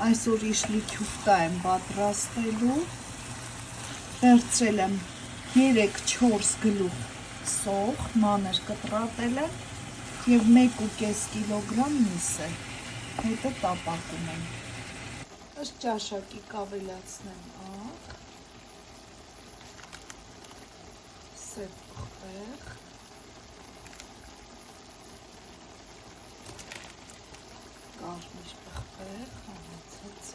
Այսօր իշլիքյուֆտա եմ պատրաստելու, վերցրել եմ 3-4 գլուխ սոխ, մանր կտրատել եմ և 1.5 կիլոգրամ միս է, հետը տապակում եմ, ըստ ճաշակի կավելացնեմ աղ, սև պղպեղ, կարմիր պղպեղ, համացած,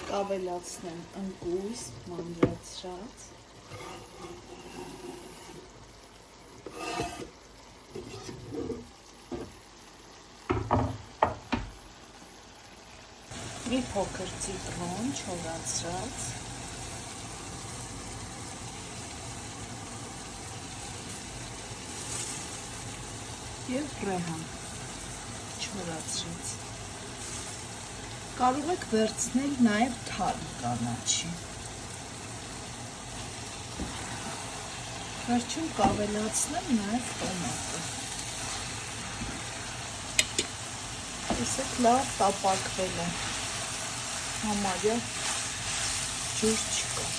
կավելացնեմ ընկույզ, մանրացրած, մի փոքր ցիտրոն չորացրած, և ռեհան չորացրած։ Կարող եք վերցնել նաև թարմ կանաչի։ Վերջում կավելացնեմ նաև տոմատը։ Տեսեք, լավ տապակվել է, համարյա ջուր չկա։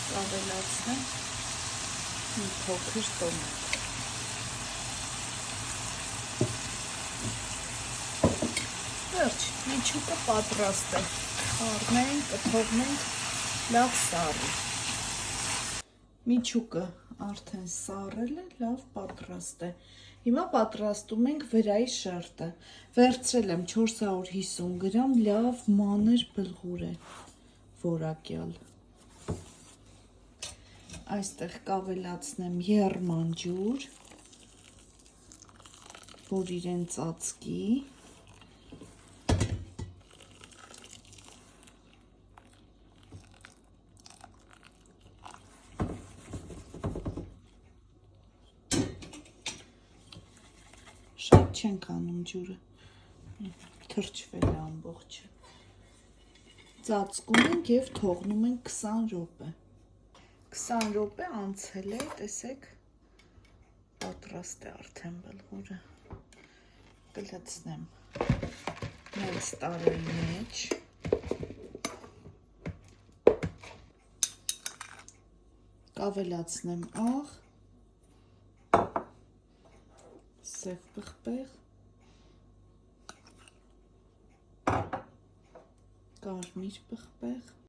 Կավելացնեմ մի փոքր տոմատ։ Վերջ, միջուկը պատրաստ է, խառնենք, կթողնենք լավ սառի։ Միջուկը արդեն սառել է, լավ պատրաստ է։ Հիմա պատրաստում ենք վրայի շերտը։ Վերցրել եմ 450 գրամ լավ մանր բլղուր է, որակյալ։ Այստեղ կավելացնեմ եռմանջուր, որ իրեն ծածկի։ Շատ չենք անում ջուրը, թրջվել է ամբողջը։ Ծածկում ենք և թողնում ենք 20 րոպե։ 20 րոպե անցել է, տեսեք, պատրաստ է արդեն բլղուրը։ Կլցնեմ մեծ տարայի մեջ։ Կավելացնեմ աղ, սև պղպեղ, կարմիր պղպեղ,